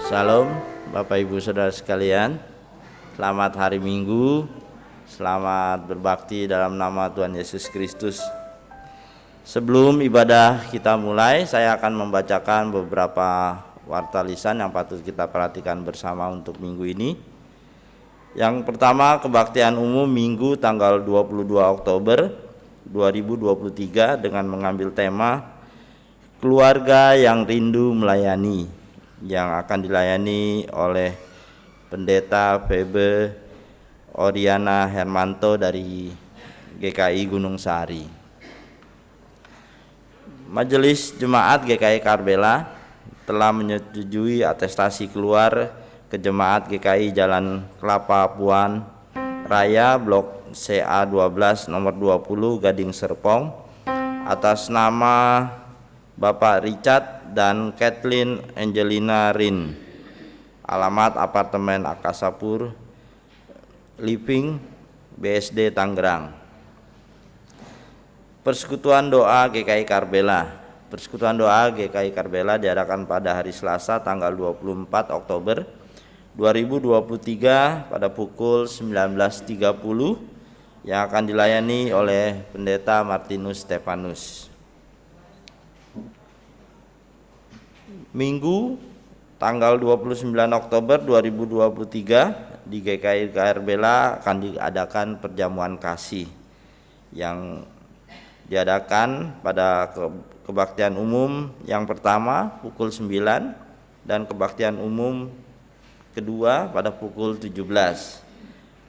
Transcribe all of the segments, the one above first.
Salam Bapak Ibu Saudara sekalian. Selamat hari Minggu. Selamat berbakti dalam nama Tuhan Yesus Kristus. Sebelum ibadah kita mulai, saya akan membacakan beberapa warta lisan yang patut kita perhatikan bersama untuk minggu ini. Yang pertama, kebaktian umum Minggu tanggal 22 Oktober 2023 dengan mengambil tema Keluarga yang Rindu Melayani, yang akan dilayani oleh Pendeta Febe Oriana Hermanto dari GKI Gunung Sahari. Majelis Jemaat GKI Karbela telah menyetujui atestasi keluar ke Jemaat GKI Jalan Kelapa Puan Raya Blok CA12 nomor 20 Gading Serpong atas nama Bapak Richard dan Kathleen Angelina Rin, alamat apartemen Akasapur Living, BSD Tangerang. Persekutuan Doa GKI Karbela. Persekutuan Doa GKI Karbela diadakan pada hari Selasa tanggal 24 Oktober 2023 pada pukul 19.30 yang akan dilayani oleh Pendeta Martinus Stefanus. Minggu tanggal 29 Oktober 2023 di GKI Karbela akan diadakan perjamuan kasih yang diadakan pada kebaktian umum yang pertama pukul 9 dan kebaktian umum kedua pada pukul 17.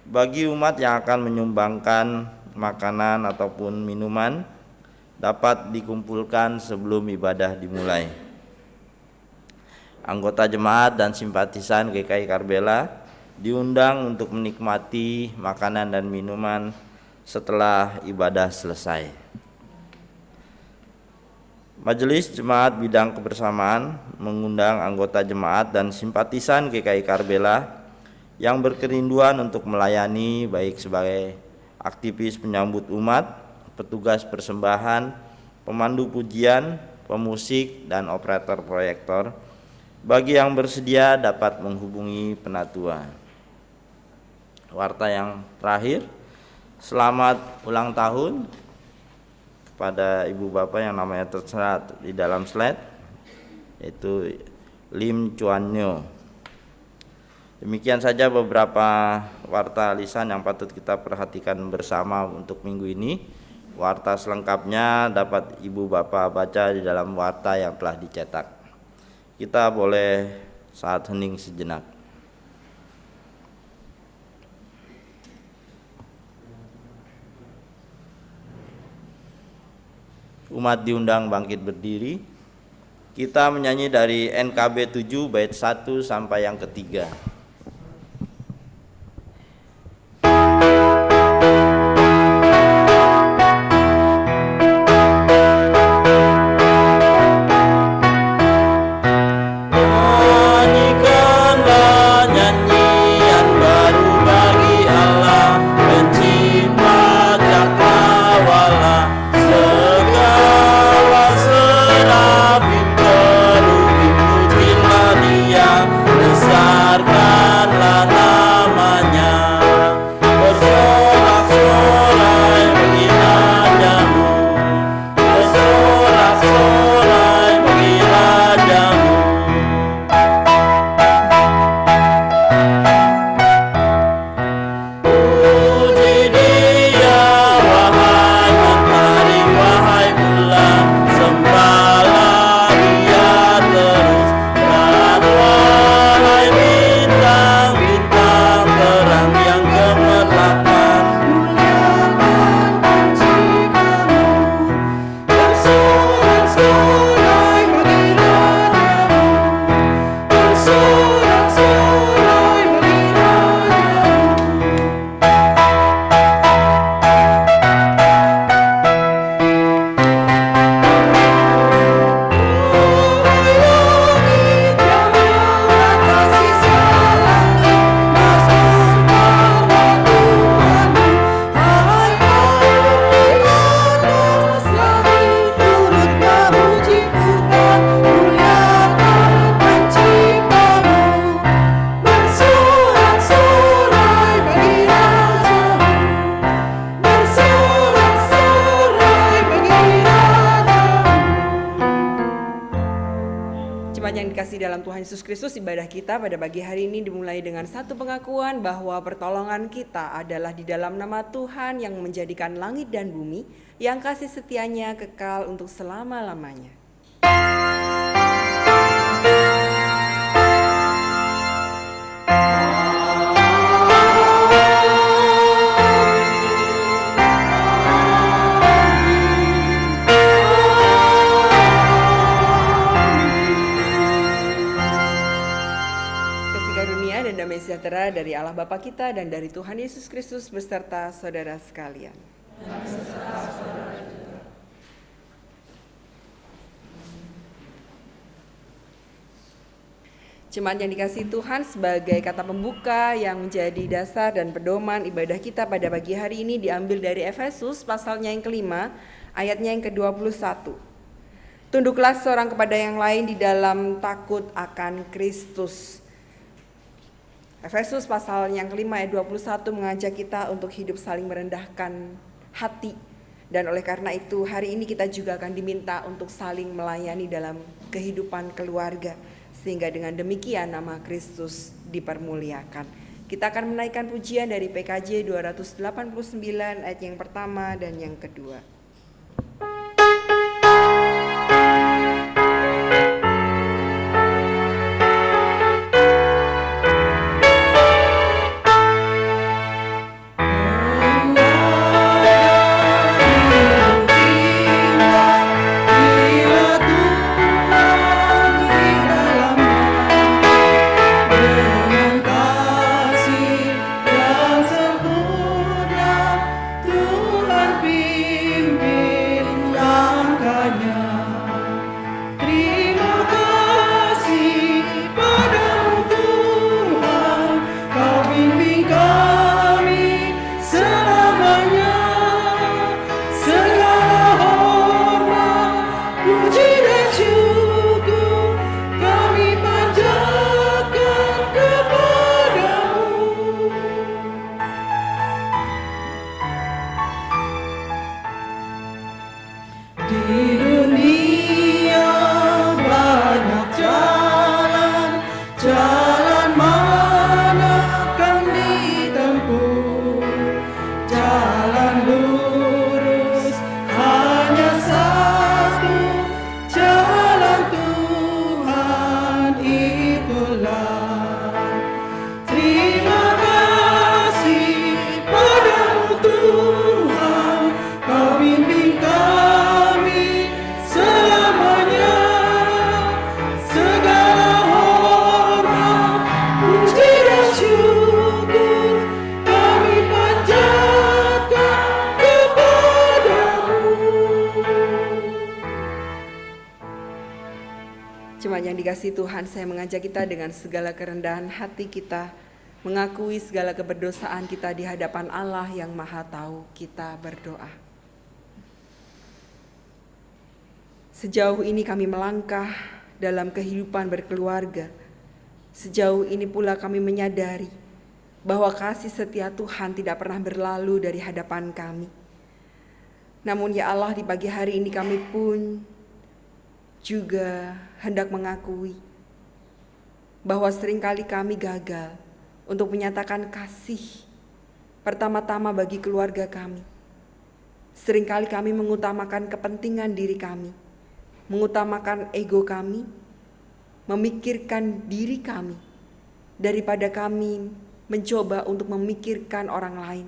Bagi umat yang akan menyumbangkan makanan ataupun minuman dapat dikumpulkan sebelum ibadah dimulai. Anggota jemaat dan simpatisan GKI Karbela diundang untuk menikmati makanan dan minuman setelah ibadah selesai. Majelis Jemaat Bidang Kebersamaan mengundang anggota jemaat dan simpatisan GKI Karbela yang berkerinduan untuk melayani baik sebagai aktivis penyambut umat, petugas persembahan, pemandu pujian, pemusik, dan operator proyektor. Bagi yang bersedia dapat menghubungi penatua. Warta yang terakhir, selamat ulang tahun kepada ibu bapak yang namanya tertera di dalam slide, yaitu Lim Chuanyo. Demikian saja beberapa warta lisan yang patut kita perhatikan bersama untuk minggu ini. Warta selengkapnya dapat ibu bapak baca di dalam warta yang telah dicetak. Kita boleh saat hening sejenak. Umat diundang bangkit berdiri. Kita menyanyi dari NKB 7 bait 1 sampai yang ketiga. Besarkan Jemaat yang dikasihi dalam Tuhan Yesus Kristus, ibadah kita pada pagi hari ini dimulai dengan satu pengakuan bahwa pertolongan kita adalah di dalam nama Tuhan yang menjadikan langit dan bumi, yang kasih setianya kekal untuk selama-lamanya. Damai sejahtera dari Allah Bapa kita dan dari Tuhan Yesus Kristus beserta saudara sekalian. Jemaat yang dikasihi Tuhan, sebagai kata pembuka yang menjadi dasar dan pedoman ibadah kita pada pagi hari ini diambil dari Efesus pasalnya yang kelima, ayatnya yang ke-21. Tunduklah seorang kepada yang lain di dalam takut akan Kristus. Efesus pasal yang kelima ayat 21 mengajak kita untuk hidup saling merendahkan hati. Dan oleh karena itu hari ini kita juga akan diminta untuk saling melayani dalam kehidupan keluarga. Sehingga dengan demikian nama Kristus dipermuliakan. Kita akan menaikkan pujian dari PKJ 289 ayat yang pertama dan yang kedua. Dikasihi Tuhan, saya mengajak kita dengan segala kerendahan hati kita mengakui segala keberdosaan kita di hadapan Allah yang Maha Tahu. Kita berdoa. Sejauh ini kami melangkah dalam kehidupan berkeluarga. Sejauh ini pula kami menyadari bahwa kasih setia Tuhan tidak pernah berlalu dari hadapan kami. Namun ya Allah, di pagi hari ini kami pun juga hendak mengakui bahwa seringkali kami gagal untuk menyatakan kasih pertama-tama bagi keluarga kami. Seringkali kami mengutamakan kepentingan diri kami, mengutamakan ego kami, memikirkan diri kami daripada kami mencoba untuk memikirkan orang lain.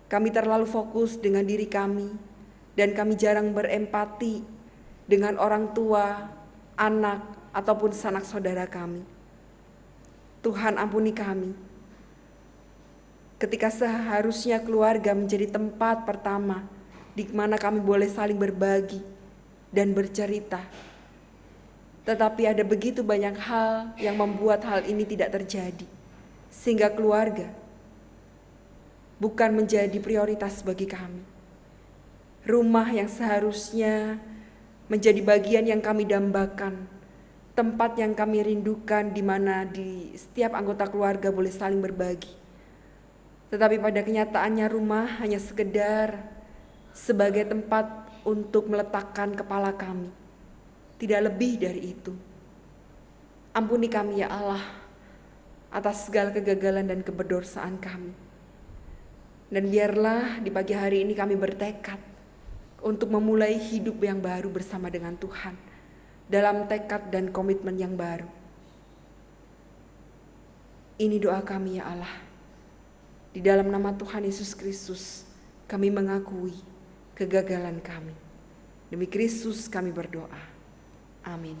Kami terlalu fokus dengan diri kami dan kami jarang berempati dengan orang tua, anak, ataupun sanak saudara kami. Tuhan ampuni kami. Ketika seharusnya keluarga menjadi tempat pertama di mana kami boleh saling berbagi dan bercerita. Tetapi ada begitu banyak hal yang membuat hal ini tidak terjadi. Sehingga keluarga bukan menjadi prioritas bagi kami. Rumah yang seharusnya menjadi bagian yang kami dambakan, tempat yang kami rindukan di mana di setiap anggota keluarga boleh saling berbagi. Tetapi pada kenyataannya rumah hanya sekedar sebagai tempat untuk meletakkan kepala kami. tidak lebih dari itu. Ampuni kami ya Allah atas segala kegagalan dan keberdosaan kami. Dan biarlah di pagi hari ini kami bertekad untuk memulai hidup yang baru bersama dengan Tuhan, dalam tekad dan komitmen yang baru. Ini doa kami ya Allah. Di dalam nama Tuhan Yesus Kristus kami mengakui kegagalan kami. Demi Kristus kami berdoa. Amin.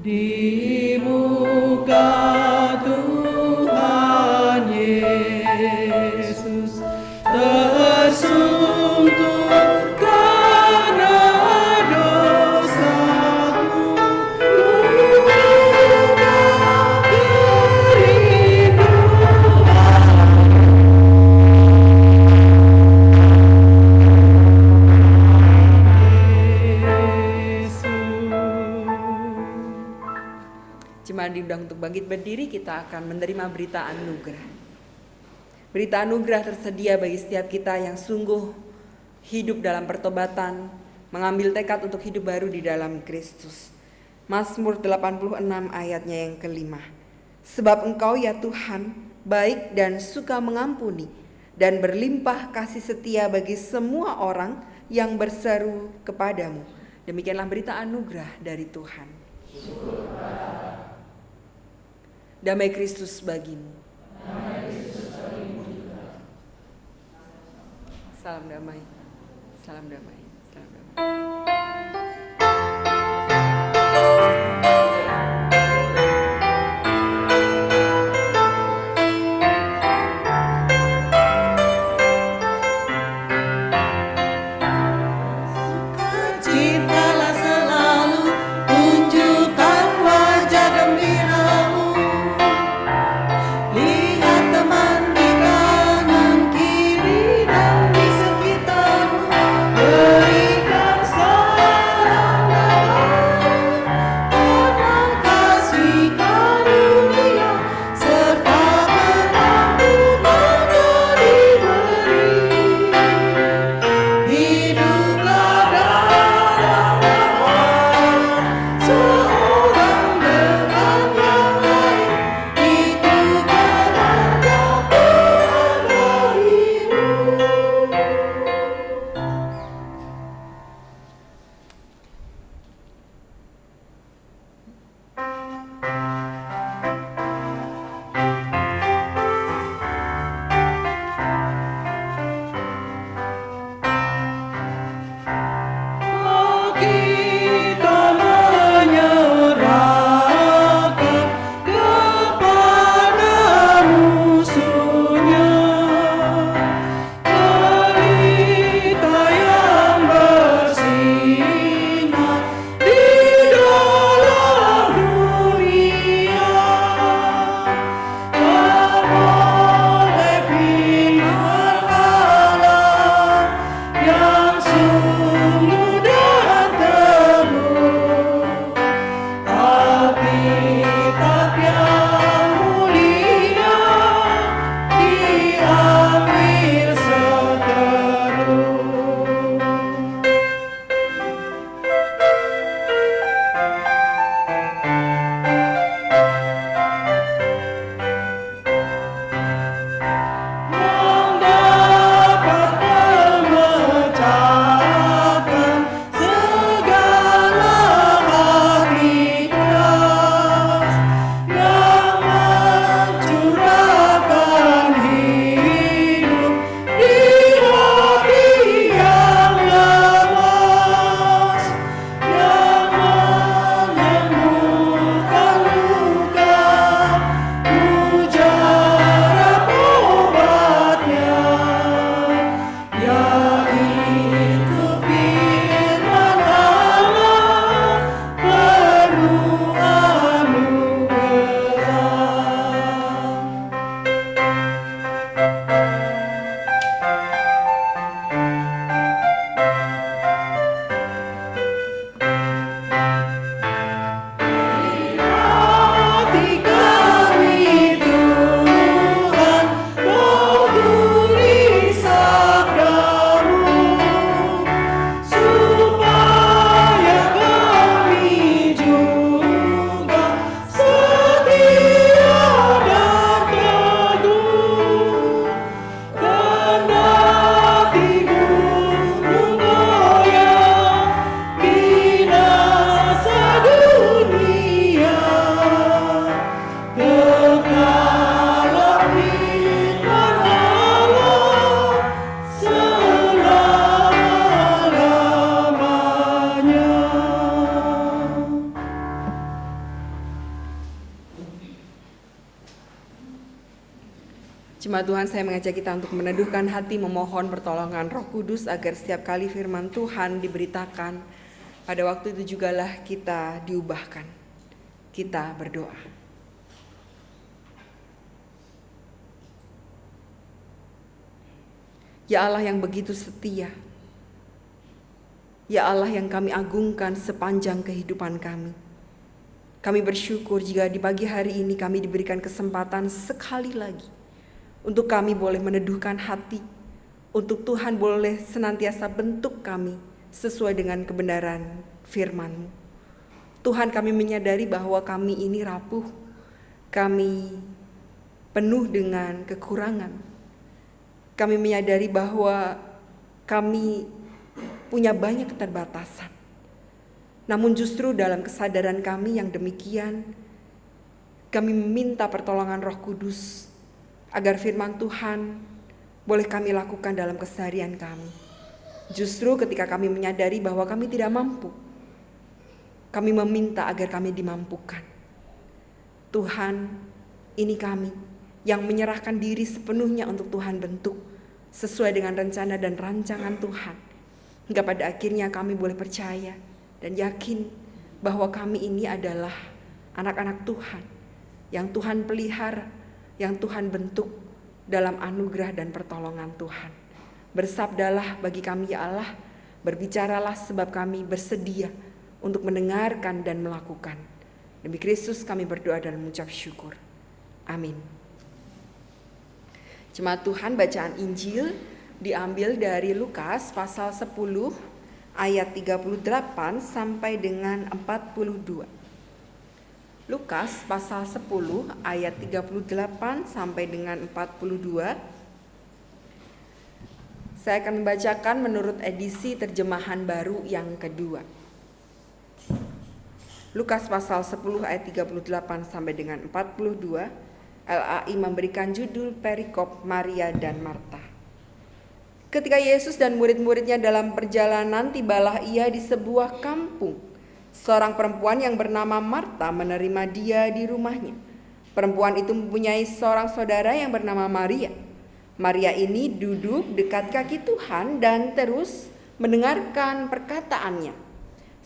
Di muka Tuhan Yesus tersungkur karena dosaku, Jemaat diundang untuk bangkit berdiri, kita akan menerima berita anugerah. Berita anugerah tersedia bagi setiap kita yang sungguh hidup dalam pertobatan, mengambil tekad untuk hidup baru di dalam Kristus. Mazmur 86 ayatnya yang kelima. Sebab Engkau ya Tuhan, baik dan suka mengampuni, dan berlimpah kasih setia bagi semua orang yang berseru kepadamu. Demikianlah berita anugerah dari Tuhan. Damai Kristus bagimu. Salam damai. Salam damai. Salam damai. cintalah selalu, tunjukkan wajah gembiramu. Lihat teman di kanan kiri dan di sekitarmu. Jemaat Tuhan, saya mengajak kita untuk meneduhkan hati, memohon pertolongan Roh Kudus agar setiap kali firman Tuhan diberitakan, pada waktu itu jugalah kita diubahkan. Kita berdoa. Ya Allah yang begitu setia, ya Allah yang kami agungkan sepanjang kehidupan kami. Kami bersyukur jika di pagi hari ini kami diberikan kesempatan sekali lagi untuk kami boleh meneduhkan hati, untuk Tuhan boleh senantiasa bentuk kami sesuai dengan kebenaran firman-Mu. Tuhan, kami menyadari bahwa kami ini rapuh, kami penuh dengan kekurangan. Kami menyadari bahwa kami punya banyak keterbatasan. Namun justru dalam kesadaran kami yang demikian, kami meminta pertolongan Roh Kudus agar firman Tuhan boleh kami lakukan dalam keseharian kami. Justru ketika kami menyadari bahwa kami tidak mampu, kami meminta agar kami dimampukan. Tuhan, ini kami yang menyerahkan diri sepenuhnya untuk Tuhan bentuk sesuai dengan rencana dan rancangan Tuhan. Hingga pada akhirnya kami boleh percaya dan yakin bahwa kami ini adalah anak-anak Tuhan yang Tuhan pelihara, yang Tuhan bentuk dalam anugerah dan pertolongan Tuhan. Bersabdalah bagi kami ya Allah, berbicaralah sebab kami bersedia untuk mendengarkan dan melakukan. Demi Kristus kami berdoa dan mengucap syukur. Amin. Jemaat Tuhan, bacaan Injil diambil dari Lukas pasal 10 ayat 38 sampai dengan 42. Lukas pasal 10 ayat 38 sampai dengan 42. Saya akan membacakan menurut edisi terjemahan baru yang kedua. Lukas pasal 10 ayat 38 sampai dengan 42. LAI memberikan judul Perikop Maria dan Marta. Ketika Yesus dan murid-muridnya dalam perjalanan, tibalah ia di sebuah kampung. Seorang perempuan yang bernama Marta menerima dia di rumahnya. Perempuan itu mempunyai seorang saudara yang bernama Maria. Maria ini duduk dekat kaki Tuhan dan terus mendengarkan perkataannya.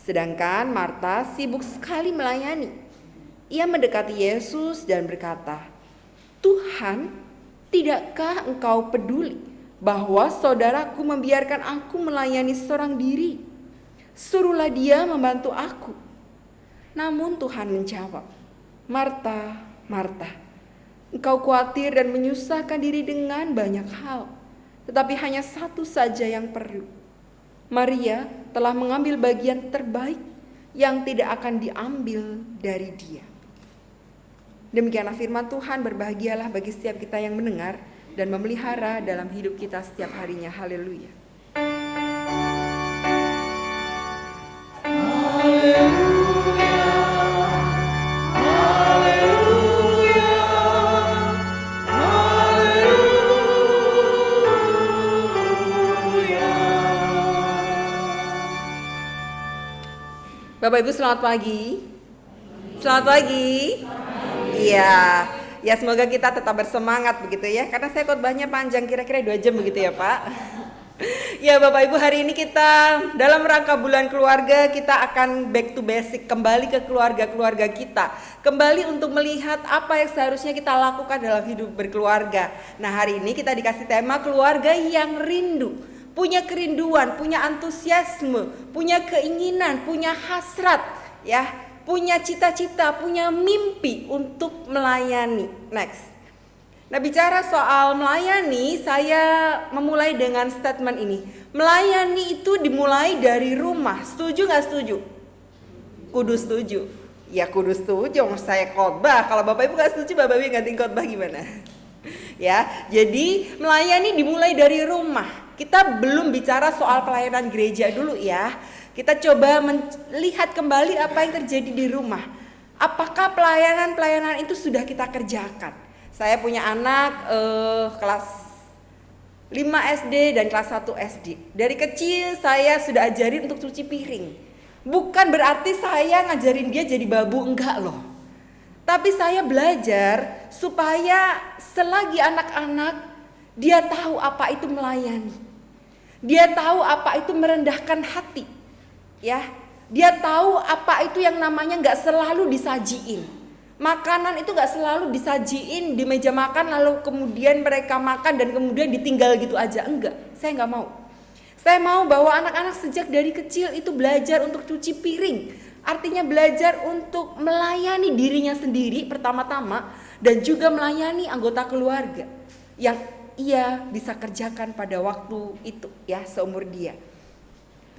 Sedangkan Marta sibuk sekali melayani. Ia mendekati Yesus dan berkata, "Tuhan, tidakkah engkau peduli bahwa saudaraku membiarkan aku melayani seorang diri? Suruhlah dia membantu aku." Namun Tuhan menjawab, "Marta, Marta, engkau khawatir dan menyusahkan diri dengan banyak hal, tetapi hanya satu saja yang perlu. Maria telah mengambil bagian terbaik yang tidak akan diambil dari dia." Demikianlah firman Tuhan. Berbahagialah bagi setiap kita yang mendengar dan memelihara dalam hidup kita setiap harinya. Haleluya. Bapak Ibu, selamat pagi. Selamat pagi. Iya, ya semoga kita tetap bersemangat begitu ya. Karena saya khotbahnya panjang, kira-kira 2 jam begitu ya Pak. Ya Bapak Ibu, hari ini kita dalam rangka bulan keluarga, kita akan back to basic, kembali ke keluarga-keluarga kita. Kembali untuk melihat apa yang seharusnya kita lakukan dalam hidup berkeluarga. Nah, hari ini kita dikasih tema keluarga yang rindu. Punya kerinduan, punya antusiasme, punya keinginan, punya hasrat ya. Punya cita-cita, punya mimpi untuk melayani. Next. Nah, bicara soal melayani, saya memulai dengan statement ini. Melayani itu dimulai dari rumah. Setuju gak setuju? Kudu setuju. Ya kudu setuju, saya khotbah. Kalau Bapak Ibu gak setuju, Bapak Ibu ganti khotbah gimana? Ya, jadi melayani dimulai dari rumah. Kita belum bicara soal pelayanan gereja dulu ya. Kita coba melihat kembali apa yang terjadi di rumah. Apakah pelayanan-pelayanan itu sudah kita kerjakan? Saya punya anak kelas 5 SD dan kelas 1 SD. Dari kecil saya sudah ajarin untuk cuci piring. Bukan berarti saya ngajarin dia jadi babu, enggak loh. Tapi saya belajar supaya selagi anak-anak dia tahu apa itu melayani. Dia tahu apa itu merendahkan hati. Ya, dia tahu apa itu yang namanya gak selalu disajiin. Makanan itu gak selalu disajiin di meja makan lalu kemudian mereka makan dan kemudian ditinggal gitu aja. Enggak, saya gak mau. Saya mau bahwa anak-anak sejak dari kecil itu belajar untuk cuci piring. Artinya belajar untuk melayani dirinya sendiri pertama-tama dan juga melayani anggota keluarga yang ia bisa kerjakan pada waktu itu ya, seumur dia.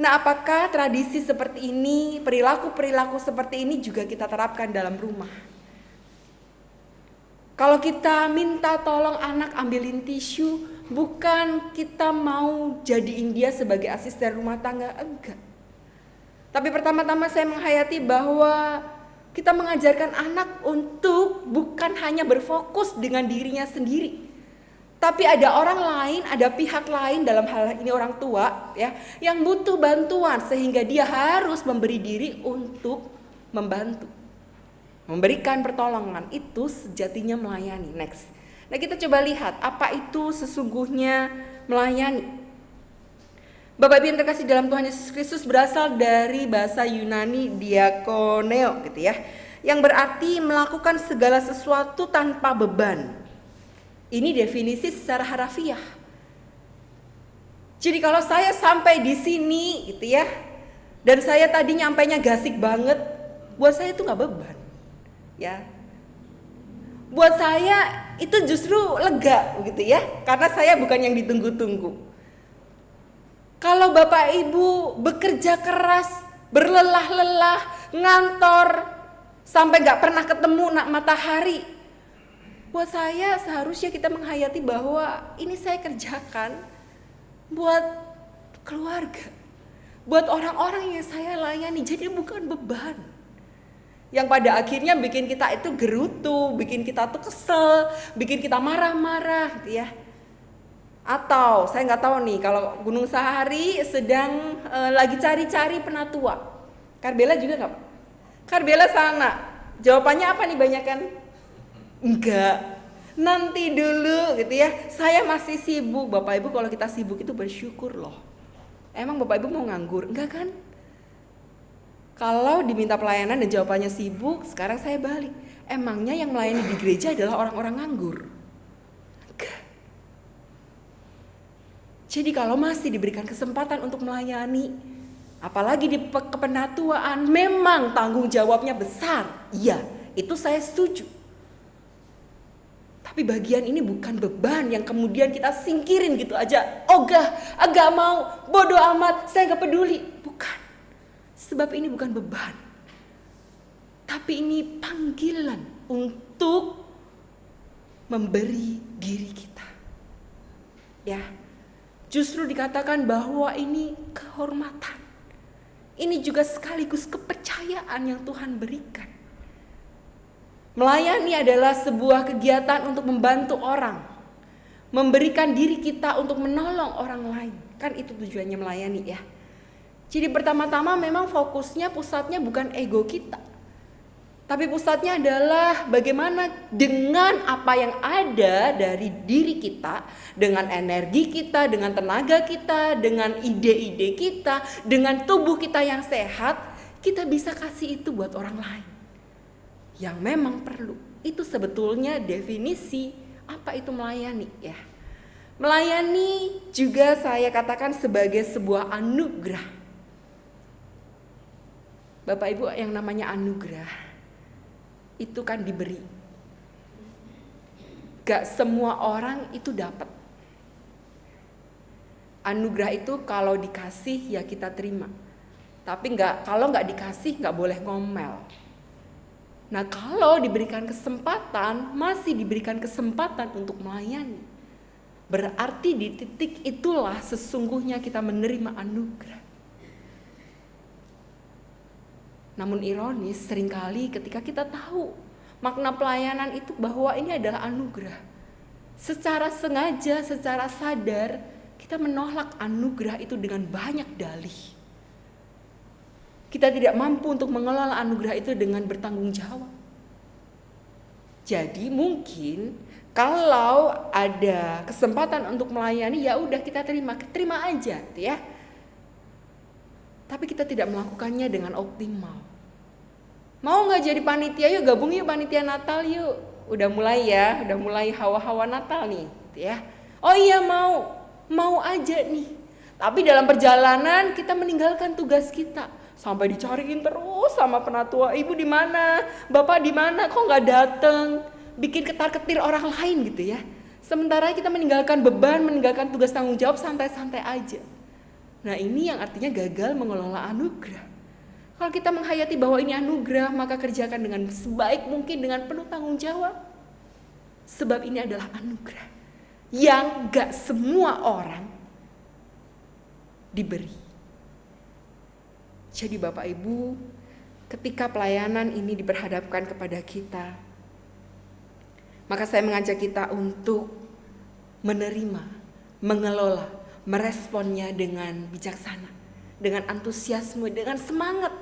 Nah, apakah tradisi seperti ini, perilaku-perilaku seperti ini juga kita terapkan dalam rumah? Kalau kita minta tolong anak ambilin tisu, bukan kita mau jadiin dia sebagai asisten rumah tangga, enggak. Tapi pertama-tama saya menghayati bahwa kita mengajarkan anak untuk bukan hanya berfokus dengan dirinya sendiri. Tapi ada orang lain, ada pihak lain, dalam hal ini orang tua ya, yang butuh bantuan sehingga dia harus memberi diri untuk membantu. Memberikan pertolongan itu sejatinya melayani. Next. Nah, kita coba lihat apa itu sesungguhnya melayani. Bapak Ibu yang terkasih dalam Tuhan Yesus Kristus berasal dari bahasa Yunani diakoneo gitu ya, yang berarti melakukan segala sesuatu tanpa beban. Ini definisi secara harafiah. Jadi kalau saya sampai di sini gitu ya, dan saya tadi nyampainya gasik banget, buat saya itu nggak beban, ya. Buat saya itu justru lega gitu ya, karena saya bukan yang ditunggu-tunggu. Kalau Bapak Ibu bekerja keras, berlelah-lelah, ngantor, sampai gak pernah ketemu matahari, buat saya seharusnya kita menghayati bahwa ini saya kerjakan buat keluarga, buat orang-orang yang saya layani, jadi bukan beban. Yang pada akhirnya bikin kita itu gerutu, bikin kita tuh kesel, bikin kita marah-marah gitu ya. Atau saya nggak tahu nih, kalau Gunung Sahari sedang lagi cari-cari penatua. Karbela juga nggak? Karbela sana. Jawabannya apa nih banyakan? Enggak. Nanti dulu gitu ya. Saya masih sibuk. Bapak Ibu kalau kita sibuk itu bersyukur loh. Emang Bapak Ibu mau nganggur? Enggak kan? Kalau diminta pelayanan dan jawabannya sibuk, sekarang saya balik. Emangnya yang melayani di gereja adalah orang-orang nganggur? Enggak. Jadi kalau masih diberikan kesempatan untuk melayani, apalagi di kepenatuaan, memang tanggung jawabnya besar. Iya, itu saya setuju. Tapi bagian ini bukan beban yang kemudian kita singkirin gitu aja. Ogah, agak mau, bodoh amat, saya gak peduli. Bukan. Sebab ini bukan beban. Tapi ini panggilan untuk memberi diri kita. Ya. Justru dikatakan bahwa ini kehormatan. Ini juga sekaligus kepercayaan yang Tuhan berikan. Melayani adalah sebuah kegiatan untuk membantu orang. Memberikan diri kita untuk menolong orang lain. Kan itu tujuannya melayani ya. Jadi pertama-tama memang fokusnya, pusatnya bukan ego kita. Tapi pusatnya adalah bagaimana dengan apa yang ada dari diri kita, dengan energi kita, dengan tenaga kita, dengan ide-ide kita, dengan tubuh kita yang sehat, kita bisa kasih itu buat orang lain yang memang perlu. Itu sebetulnya definisi apa itu melayani ya. Melayani juga saya katakan sebagai sebuah anugerah. Bapak Ibu, yang namanya anugerah itu kan diberi. Gak semua orang itu dapat. Anugerah itu kalau dikasih ya kita terima. Tapi kalau nggak dikasih nggak boleh ngomel. Nah, kalau diberikan kesempatan, masih diberikan kesempatan untuk melayani. Berarti di titik itulah sesungguhnya kita menerima anugerah. Namun ironis, seringkali ketika kita tahu makna pelayanan itu bahwa ini adalah anugerah, secara sengaja, secara sadar, kita menolak anugerah itu dengan banyak dalih. Kita tidak mampu untuk mengelola anugerah itu dengan bertanggung jawab. Jadi mungkin kalau ada kesempatan untuk melayani, ya udah kita terima aja, ya. Tapi kita tidak melakukannya dengan optimal. Mau nggak jadi panitia? Yuk gabung yuk panitia Natal yuk. Udah mulai ya, udah mulai hawa-hawa Natal nih, ya. Oh iya mau aja nih. Tapi dalam perjalanan kita meninggalkan tugas kita. Sampai dicariin terus sama penatua, ibu di mana, bapak di mana, kok nggak datang, bikin ketar-ketir orang lain gitu ya. Sementara kita meninggalkan beban, meninggalkan tugas tanggung jawab, santai-santai aja. Nah ini yang artinya gagal mengelola anugerah. Kalau kita menghayati bahwa ini anugerah, maka kerjakan dengan sebaik mungkin dengan penuh tanggung jawab. Sebab ini adalah anugerah yang gak semua orang diberi. Jadi Bapak Ibu, ketika pelayanan ini diperhadapkan kepada kita, maka saya mengajak kita untuk menerima, mengelola, meresponnya dengan bijaksana, dengan antusiasme, dengan semangat.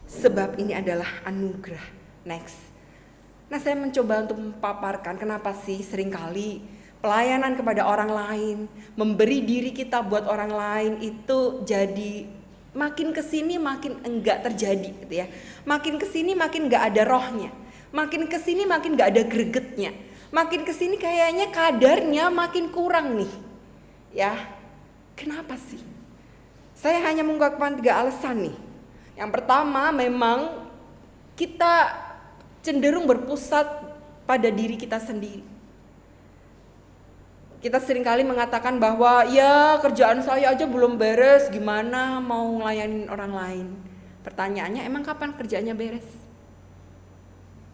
Sebab ini adalah anugerah. Next. Nah, saya mencoba untuk memaparkan kenapa sih seringkali pelayanan kepada orang lain, memberi diri kita buat orang lain itu jadi makin kesini makin enggak terjadi gitu ya. Makin kesini makin enggak ada rohnya. Makin kesini makin enggak ada gregetnya. Makin kesini kayaknya kadarnya makin kurang nih. Ya, kenapa sih? Saya hanya mengungkapkan 3 alasan nih. Yang pertama, memang kita cenderung berpusat pada diri kita sendiri. Kita seringkali mengatakan bahwa ya kerjaan saya aja belum beres, gimana mau ngelayanin orang lain. Pertanyaannya, emang kapan kerjanya beres?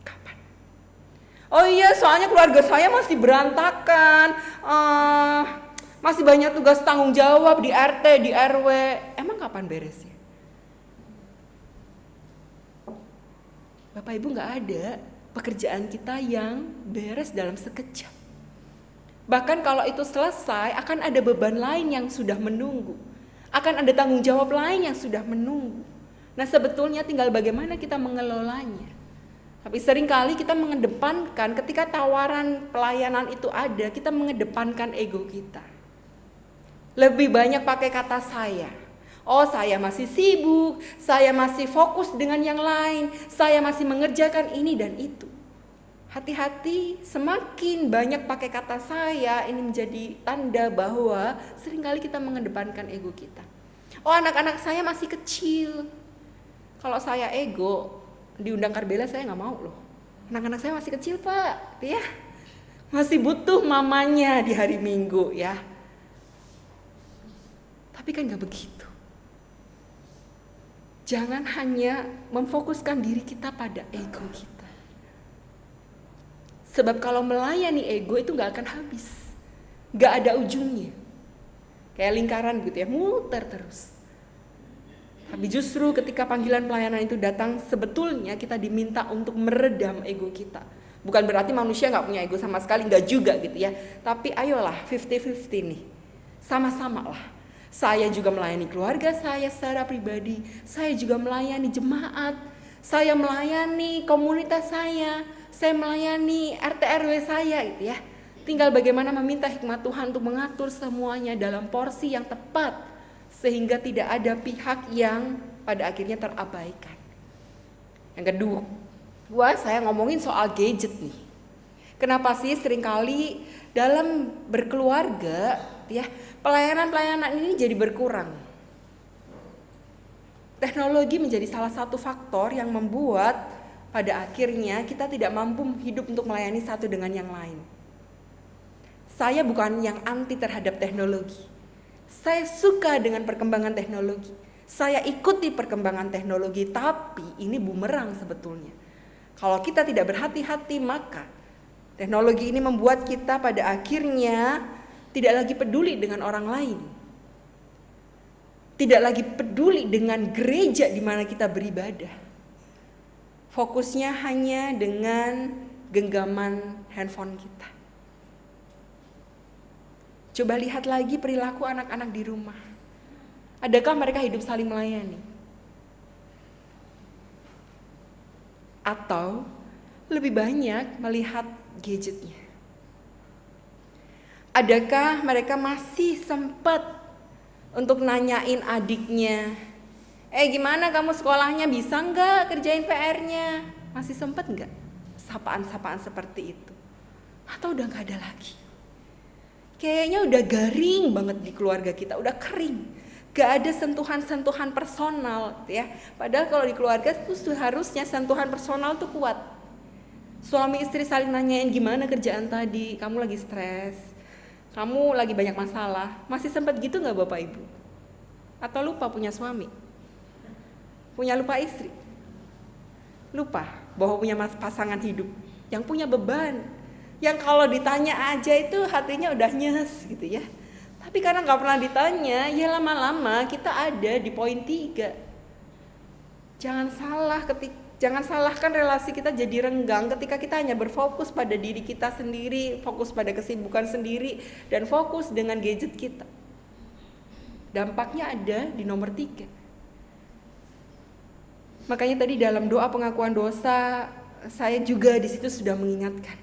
Kapan? Oh iya, soalnya keluarga saya masih berantakan, masih banyak tugas tanggung jawab di RT, di RW. Emang kapan beresnya? Bapak Ibu, gak ada pekerjaan kita yang beres dalam sekejap. Bahkan kalau itu selesai, akan ada beban lain yang sudah menunggu. Akan ada tanggung jawab lain yang sudah menunggu. Nah, sebetulnya tinggal bagaimana kita mengelolanya. Tapi seringkali kita mengedepankan, ketika tawaran pelayanan itu ada, kita mengedepankan ego kita. Lebih banyak pakai kata saya. Oh, saya masih sibuk, saya masih fokus dengan yang lain, saya masih mengerjakan ini dan itu. Hati-hati, semakin banyak pakai kata saya, ini menjadi tanda bahwa seringkali kita mengedepankan ego kita. Oh, anak-anak saya masih kecil. Kalau saya ego, diundang Karbela saya nggak mau loh. Anak-anak saya masih kecil Pak, ya, masih butuh mamanya di hari Minggu ya. Tapi kan nggak begitu. Jangan hanya memfokuskan diri kita pada ego kita. Sebab kalau melayani ego itu gak akan habis. Gak ada ujungnya. Kayak lingkaran gitu ya, muter terus. Tapi justru ketika panggilan pelayanan itu datang, sebetulnya kita diminta untuk meredam ego kita. Bukan berarti manusia gak punya ego sama sekali, gak juga gitu ya. Tapi ayolah 50-50 nih. Sama-sama lah. Saya juga melayani keluarga saya secara pribadi. Saya juga melayani jemaat. Saya melayani komunitas saya melayani RT RW saya gitu ya. Tinggal bagaimana meminta hikmat Tuhan untuk mengatur semuanya dalam porsi yang tepat sehingga tidak ada pihak yang pada akhirnya terabaikan. Yang kedua, saya ngomongin soal gadget nih. Kenapa sih seringkali dalam berkeluarga ya, pelayanan-pelayanan ini jadi berkurang? Teknologi menjadi salah satu faktor yang membuat pada akhirnya kita tidak mampu hidup untuk melayani satu dengan yang lain. Saya bukan yang anti terhadap teknologi. Saya suka dengan perkembangan teknologi. Saya ikuti perkembangan teknologi, tapi ini bumerang sebetulnya. Kalau kita tidak berhati-hati, maka teknologi ini membuat kita pada akhirnya tidak lagi peduli dengan orang lain. Tidak lagi peduli dengan gereja di mana kita beribadah. Fokusnya hanya dengan genggaman handphone kita. Coba lihat lagi perilaku anak-anak di rumah. Adakah mereka hidup saling melayani? Atau lebih banyak melihat gadgetnya? Adakah mereka masih sempat untuk nanyain adiknya, gimana kamu sekolahnya, bisa nggak kerjain PR-nya? Masih sempat nggak sapaan-sapaan seperti itu? Atau udah nggak ada lagi? Kayaknya udah garing banget di keluarga kita, udah kering. Gak ada sentuhan-sentuhan personal ya. Padahal kalau di keluarga itu seharusnya sentuhan personal tuh kuat. Suami istri saling nanyain gimana kerjaan tadi, kamu lagi stres, kamu lagi banyak masalah. Masih sempat gitu gak Bapak Ibu? Atau lupa punya suami? Lupa istri? Lupa bahwa punya pasangan hidup yang punya beban, yang kalau ditanya aja itu hatinya udah nyes gitu ya. Tapi karena gak pernah ditanya, ya lama-lama kita ada di poin 3. Jangan salahkan relasi kita jadi renggang ketika kita hanya berfokus pada diri kita sendiri, fokus pada kesibukan sendiri, dan fokus dengan gadget kita. Dampaknya ada di nomor 3. Makanya tadi dalam doa pengakuan dosa, saya juga di situ sudah mengingatkan.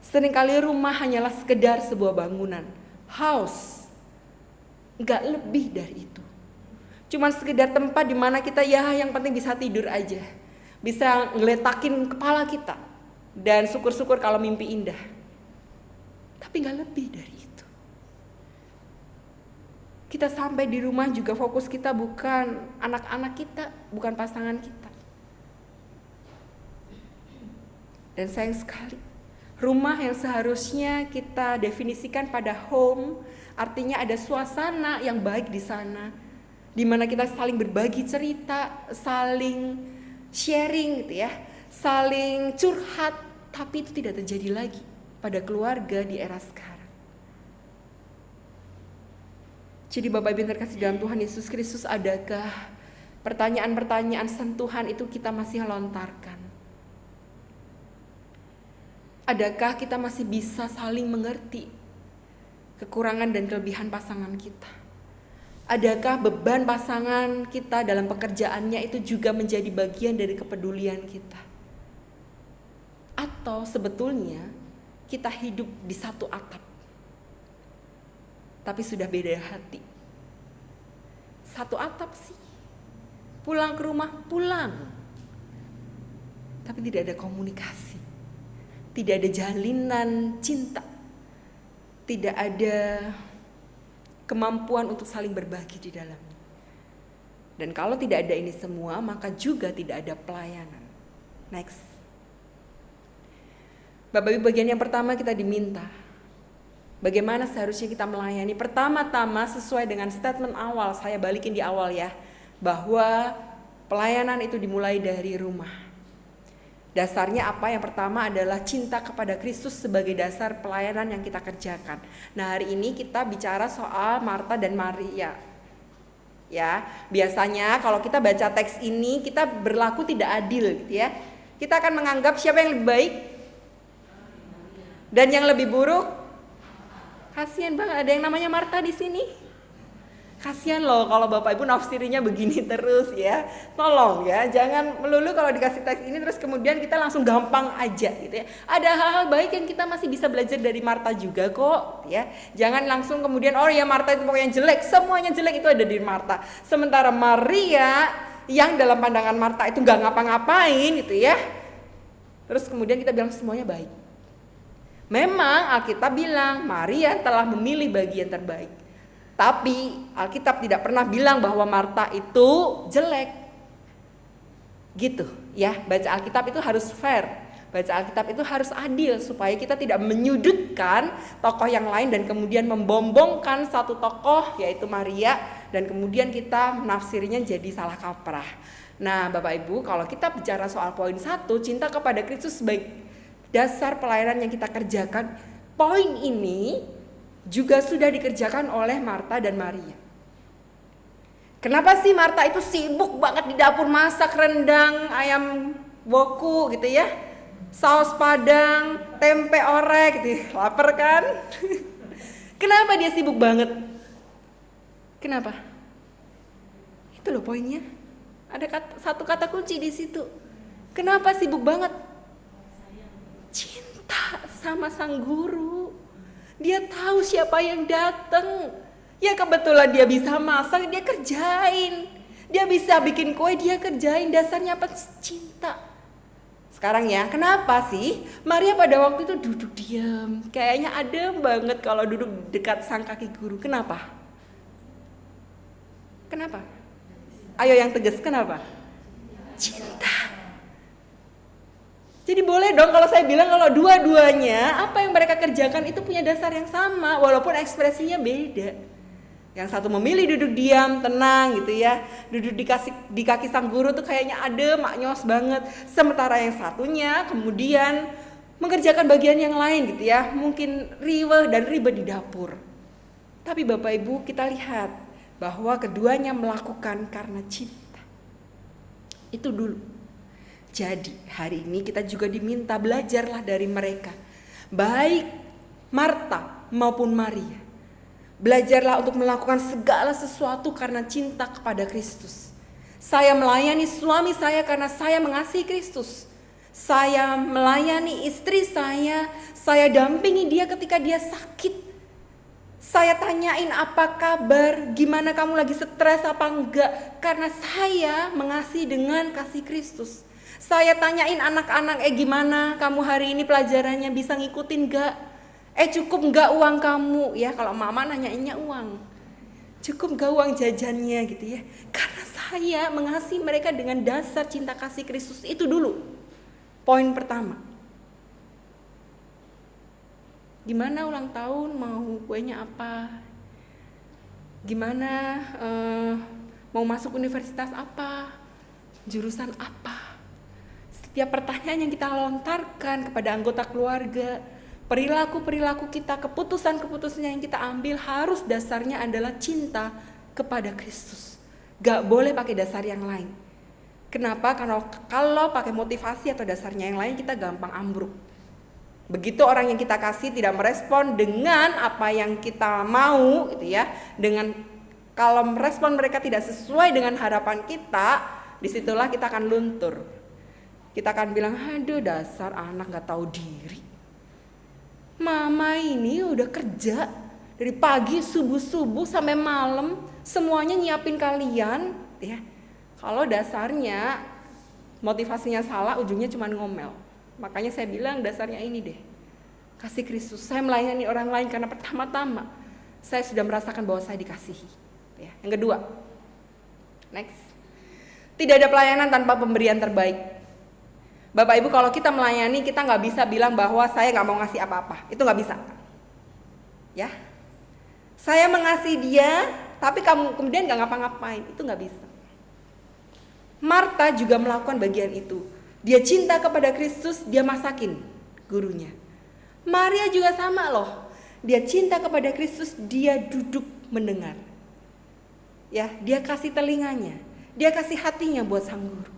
Seringkali rumah hanyalah sekedar sebuah bangunan, house. Gak lebih dari itu. Cuma sekedar tempat di mana kita yang penting bisa tidur aja, bisa ngeletakin kepala kita, dan syukur-syukur kalau mimpi indah. Tapi gak lebih dari itu. Kita sampai di rumah juga fokus kita bukan anak-anak kita, bukan pasangan kita. Dan sayang sekali, rumah yang seharusnya kita definisikan pada home, artinya ada suasana yang baik di sana, di mana kita saling berbagi cerita, saling sharing gitu ya, saling curhat, tapi itu tidak terjadi lagi pada keluarga di era sekarang. Jadi Bapak Ibu yang terkasih dalam Tuhan Yesus Kristus, adakah pertanyaan-pertanyaan sentuhan itu kita masih lontarkan? Adakah kita masih bisa saling mengerti kekurangan dan kelebihan pasangan kita? Adakah beban pasangan kita dalam pekerjaannya itu juga menjadi bagian dari kepedulian kita? Atau sebetulnya kita hidup di satu atap, tapi sudah beda hati? Satu atap sih, pulang ke rumah pulang, tapi tidak ada komunikasi, tidak ada jalinan cinta, tidak ada kemampuan untuk saling berbagi di dalamnya. Dan kalau tidak ada ini semua, maka juga tidak ada pelayanan. Next. Bapak Ibu, bagian yang pertama kita diminta bagaimana seharusnya kita melayani. Pertama-tama sesuai dengan statement awal, saya balikin di awal ya, bahwa pelayanan itu dimulai dari rumah. Dasarnya apa? Yang pertama adalah cinta kepada Kristus sebagai dasar pelayanan yang kita kerjakan. Nah, hari ini kita bicara soal Marta dan Maria. Ya, biasanya kalau kita baca teks ini kita berlaku tidak adil gitu ya. Kita akan menganggap siapa yang lebih baik dan yang lebih buruk. Kasihan banget ada yang namanya Marta di sini. Kasihan loh kalau Bapak Ibu nafsirinya begini terus ya. Tolong ya, jangan melulu kalau dikasih teks ini terus kemudian kita langsung gampang aja gitu ya. Ada hal-hal baik yang kita masih bisa belajar dari Marta juga kok ya. Jangan langsung kemudian oh ya Marta itu pokoknya jelek, semuanya jelek itu ada di Marta. Sementara Maria yang dalam pandangan Marta itu gak ngapa-ngapain gitu ya. Terus kemudian kita bilang semuanya baik. Memang Alkitab bilang Maria telah memilih bagian terbaik. Tapi Alkitab tidak pernah bilang bahwa Marta itu jelek. Gitu ya, baca Alkitab itu harus fair. Baca Alkitab itu harus adil supaya kita tidak menyudutkan tokoh yang lain dan kemudian membombongkan satu tokoh yaitu Maria dan kemudian kita menafsirnya jadi salah kaprah. Nah, Bapak Ibu, kalau kita bicara soal poin 1, cinta kepada Kristus sebagai dasar pelayanan yang kita kerjakan, poin ini juga sudah dikerjakan oleh Marta dan Maria. Kenapa sih Marta itu sibuk banget di dapur masak rendang, ayam woku gitu ya, saus padang, tempe orek gitu, lapar kan? Kenapa dia sibuk banget? Kenapa? Itu loh poinnya. Ada satu kata kunci di situ. Kenapa sibuk banget? sama sang guru. Dia tahu siapa yang datang. Ya kebetulan dia bisa masak, dia kerjain. Dia bisa bikin kue, dia kerjain. Dasarnya apa? Cinta. Sekarang ya, kenapa sih Maria pada waktu itu duduk diam? Kayaknya adem banget kalau duduk dekat sang kaki guru. Kenapa? Kenapa? Ayo yang tegas, kenapa? Cinta. Jadi boleh dong kalau saya bilang kalau dua-duanya apa yang mereka kerjakan itu punya dasar yang sama walaupun ekspresinya beda. Yang satu memilih duduk diam, tenang gitu ya. Duduk di kaki sang guru tuh kayaknya adem, maknyos banget. Sementara yang satunya kemudian mengerjakan bagian yang lain gitu ya. Mungkin riweh dan ribet di dapur. Tapi Bapak Ibu kita lihat bahwa keduanya melakukan karena cinta. Itu dulu. Jadi hari ini kita juga diminta belajarlah dari mereka. Baik Marta maupun Maria. Belajarlah untuk melakukan segala sesuatu karena cinta kepada Kristus. Saya melayani suami saya karena saya mengasihi Kristus. Saya melayani istri saya dampingi dia ketika dia sakit. Saya tanyain apa kabar, gimana kamu lagi stres apa enggak. Karena saya mengasihi dengan kasih Kristus. Saya tanyain anak-anak, gimana kamu hari ini pelajarannya, bisa ngikutin gak? Cukup gak uang kamu? Ya kalau mama nanyainnya uang. Cukup gak uang jajannya gitu ya. Karena saya mengasihi mereka dengan dasar cinta kasih Kristus itu dulu. Poin pertama. Gimana ulang tahun, mau kuenya apa? Gimana mau masuk universitas apa? Jurusan apa? Setiap pertanyaan yang kita lontarkan kepada anggota keluarga, perilaku-perilaku kita, keputusan-keputusan yang kita ambil harus dasarnya adalah cinta kepada Kristus. Gak boleh pakai dasar yang lain. Kenapa? Karena kalau pakai motivasi atau dasarnya yang lain kita gampang ambruk. Begitu orang yang kita kasih tidak merespon dengan apa yang kita mau gitu ya. Kalau merespon mereka tidak sesuai dengan harapan kita, disitulah kita akan luntur. Kita akan bilang, aduh dasar anak gak tahu diri. Mama ini udah kerja dari pagi subuh-subuh sampai malam, semuanya nyiapin kalian, ya. Kalau dasarnya motivasinya salah, ujungnya cuma ngomel. Makanya saya bilang dasarnya ini deh. Kasih Kristus. Saya melayani orang lain karena pertama-tama saya sudah merasakan bahwa saya dikasihi. Ya. Yang kedua, next. Tidak ada pelayanan tanpa pemberian terbaik. Bapak Ibu kalau kita melayani kita nggak bisa bilang bahwa saya nggak mau ngasih apa-apa, itu nggak bisa, ya. Saya mengasihi dia, tapi kamu kemudian nggak ngapa-ngapain, itu nggak bisa. Marta juga melakukan bagian itu. Dia cinta kepada Kristus, dia masakin gurunya. Maria juga sama loh, dia cinta kepada Kristus, dia duduk mendengar. Ya, dia kasih telinganya, dia kasih hatinya buat sang guru.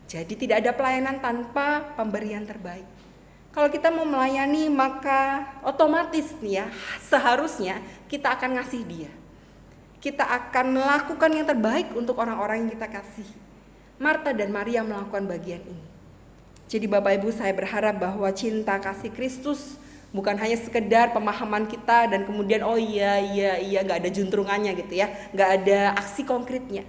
Jadi tidak ada pelayanan tanpa pemberian terbaik. Kalau kita mau melayani maka otomatis nih ya, seharusnya kita akan ngasih dia. Kita akan melakukan yang terbaik untuk orang-orang yang kita kasih. Marta dan Maria melakukan bagian ini. Jadi Bapak Ibu saya berharap bahwa cinta kasih Kristus bukan hanya sekedar pemahaman kita dan kemudian oh iya gak ada juntrungannya gitu ya. Gak ada aksi konkretnya.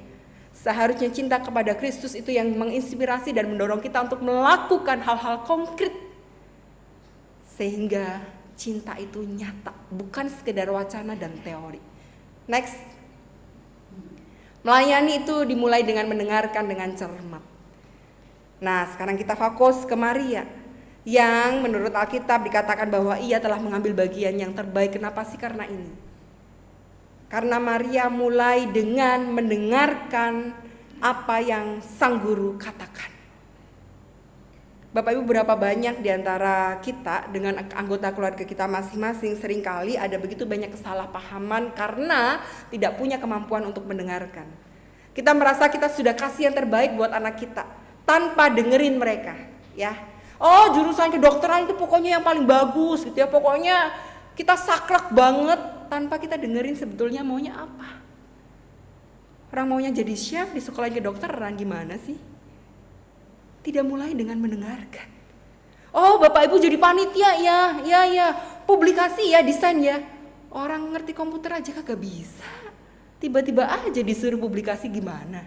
Seharusnya cinta kepada Kristus itu yang menginspirasi dan mendorong kita untuk melakukan hal-hal konkret. Sehingga cinta itu nyata, bukan sekedar wacana dan teori. Next. Melayani itu dimulai dengan mendengarkan dengan cermat. Nah sekarang kita fokus ke Maria. Yang menurut Alkitab dikatakan bahwa ia telah mengambil bagian yang terbaik. Kenapa sih? Karena ini. Karena Maria mulai dengan mendengarkan apa yang sang guru katakan. Bapak Ibu berapa banyak di antara kita dengan anggota keluarga kita masing-masing seringkali ada begitu banyak kesalahpahaman karena tidak punya kemampuan untuk mendengarkan. Kita merasa kita sudah kasih yang terbaik buat anak kita tanpa dengerin mereka, ya. Oh, jurusan kedokteran itu pokoknya yang paling bagus gitu ya. Pokoknya kita saklek banget tanpa kita dengerin sebetulnya maunya apa. Orang maunya jadi chef di sekolah kedokteran gimana sih? Tidak mulai dengan mendengarkan. Oh, Bapak Ibu jadi panitia ya, publikasi ya, desain ya. Orang ngerti komputer aja kagak bisa. Tiba-tiba aja disuruh publikasi gimana.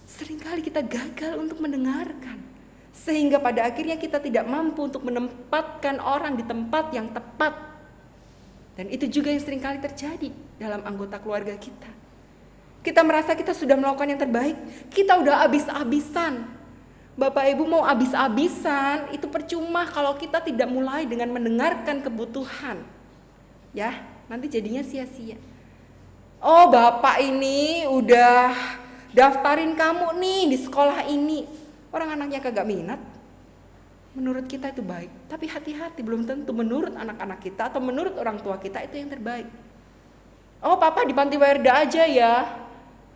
Seringkali kita gagal untuk mendengarkan. Sehingga pada akhirnya kita tidak mampu untuk menempatkan orang di tempat yang tepat. Dan itu juga yang seringkali terjadi dalam anggota keluarga kita. Kita merasa kita sudah melakukan yang terbaik, kita udah habis-habisan. Bapak Ibu mau habis-habisan, itu percuma kalau kita tidak mulai dengan mendengarkan kebutuhan. Ya, nanti jadinya sia-sia. Oh, Bapak ini udah daftarin kamu nih di sekolah ini. Orang anaknya kagak minat. Menurut kita itu baik, tapi hati-hati, belum tentu menurut anak-anak kita atau menurut orang tua kita itu yang terbaik. Oh, Papa di Panti Werda aja ya.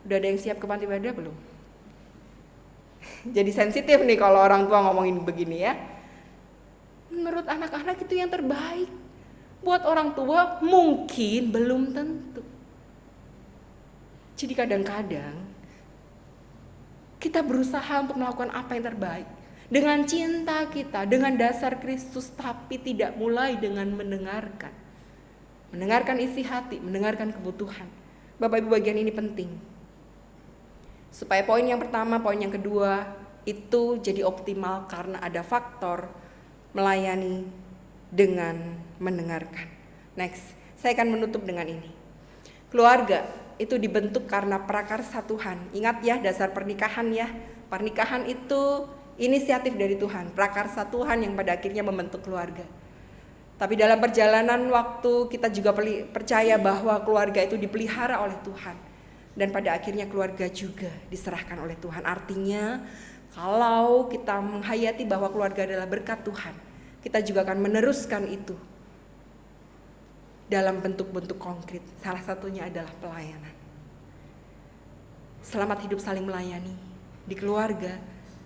Udah ada yang siap ke Panti Werda belum? Jadi sensitif nih kalau orang tua ngomongin begini ya. Menurut anak-anak itu yang terbaik. Buat orang tua mungkin belum tentu. Jadi kadang-kadang kita berusaha untuk melakukan apa yang terbaik dengan cinta kita, dengan dasar Kristus, tapi tidak mulai dengan mendengarkan isi hati, mendengarkan kebutuhan. Bapak Ibu, bagian ini penting supaya poin yang pertama, poin yang kedua itu jadi optimal karena ada faktor melayani dengan mendengarkan. Next, saya akan menutup dengan ini. Keluarga itu dibentuk karena prakarsa Tuhan. Ingat ya, dasar pernikahan ya. Pernikahan itu inisiatif dari Tuhan, prakarsa Tuhan yang pada akhirnya membentuk keluarga. Tapi dalam perjalanan waktu kita juga percaya bahwa keluarga itu dipelihara oleh Tuhan. Dan pada akhirnya keluarga juga diserahkan oleh Tuhan. Artinya kalau kita menghayati bahwa keluarga adalah berkat Tuhan, kita juga akan meneruskan itu dalam bentuk-bentuk konkret. Salah satunya adalah pelayanan. Selamat hidup saling melayani di keluarga,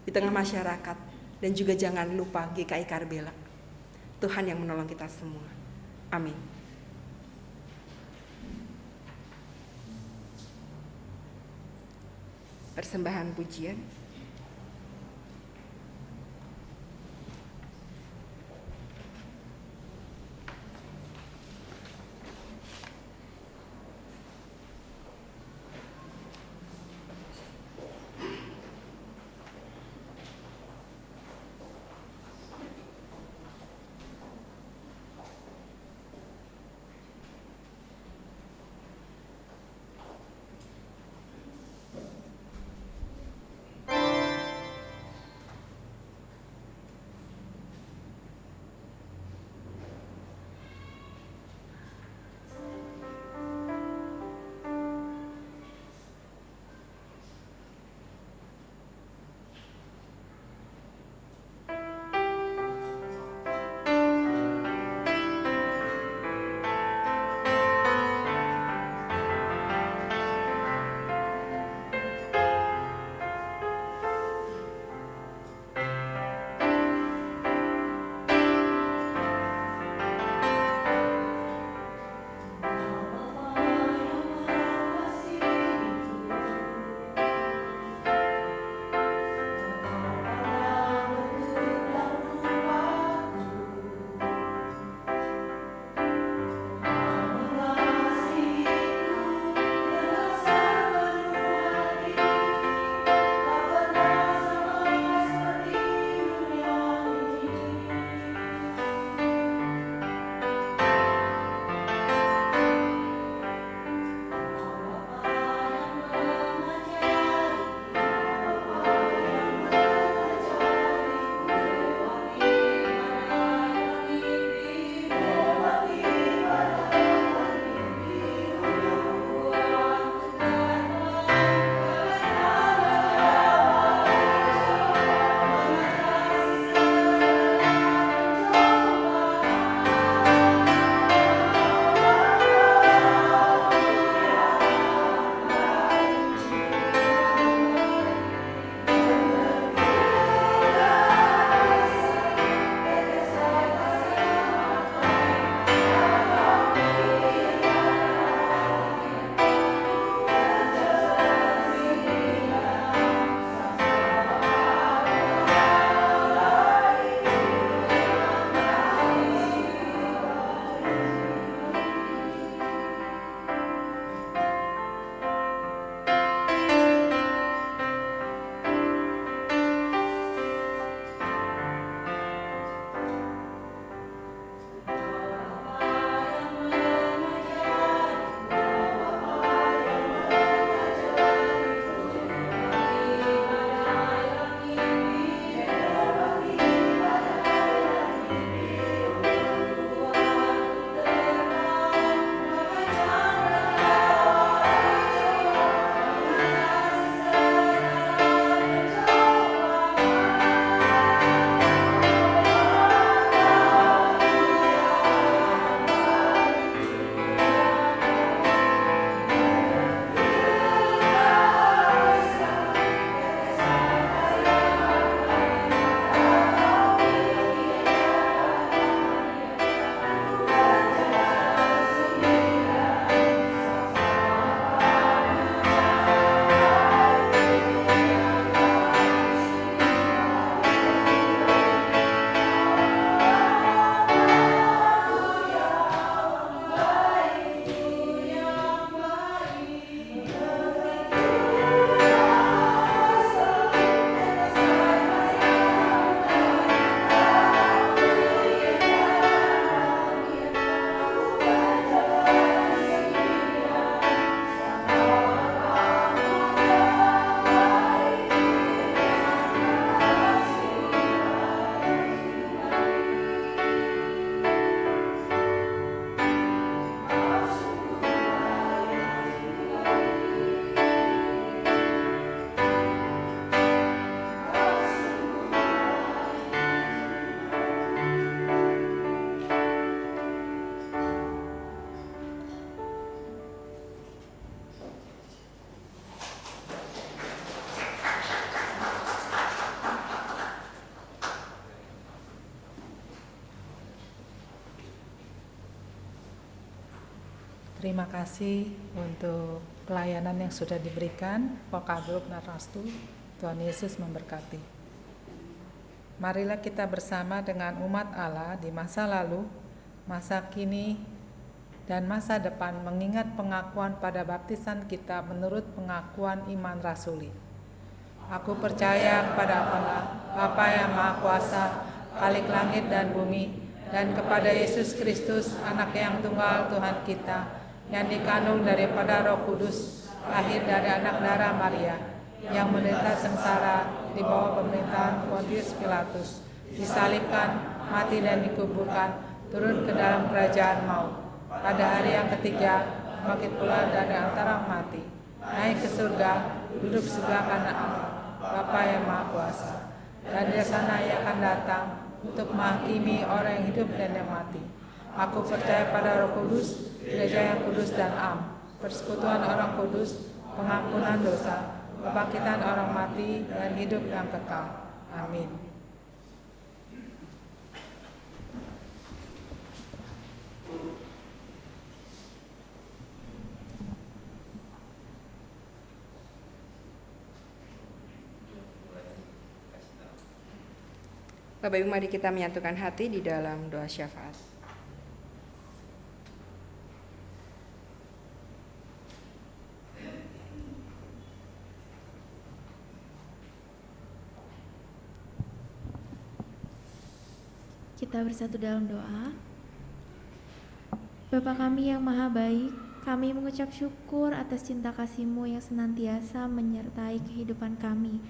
di tengah masyarakat, dan juga jangan lupa GKI Karbela. Tuhan yang menolong kita semua. Amin. Persembahan pujian. Terima kasih untuk pelayanan yang sudah diberikan Vokal Group Narastu. Tuhan Yesus memberkati. Marilah kita bersama dengan umat Allah di masa lalu, masa kini, dan masa depan mengingat pengakuan pada baptisan kita menurut pengakuan iman rasuli. Aku percaya kepada Allah, Bapa yang Maha Kuasa, Khalik langit dan bumi, dan kepada Yesus Kristus, Anak yang tunggal Tuhan kita, yang dikandung daripada Roh Kudus, lahir dari anak darah Maria, yang menderita sengsara di bawah pemerintahan Pontius Pilatus, disalibkan, mati dan dikuburkan, turun ke dalam kerajaan maut. Pada hari yang ketiga, bangkit pula dari antara mati, naik ke surga, duduk sebelah kanan Allah, Bapa yang Maha Kuasa. Dan dari sana Ia akan datang untuk menghakimi orang yang hidup dan yang mati. Aku percaya pada Roh Kudus, gereja yang kudus dan am, persekutuan orang kudus, pengampunan dosa, kebangkitan orang mati, dan hidup yang kekal. Amin. Bapak Ibu, mari kita menyatukan hati di dalam doa syafaat. Kita bersatu dalam doa. Bapa kami yang maha baik, kami mengucap syukur atas cinta kasih-Mu yang senantiasa menyertai kehidupan kami.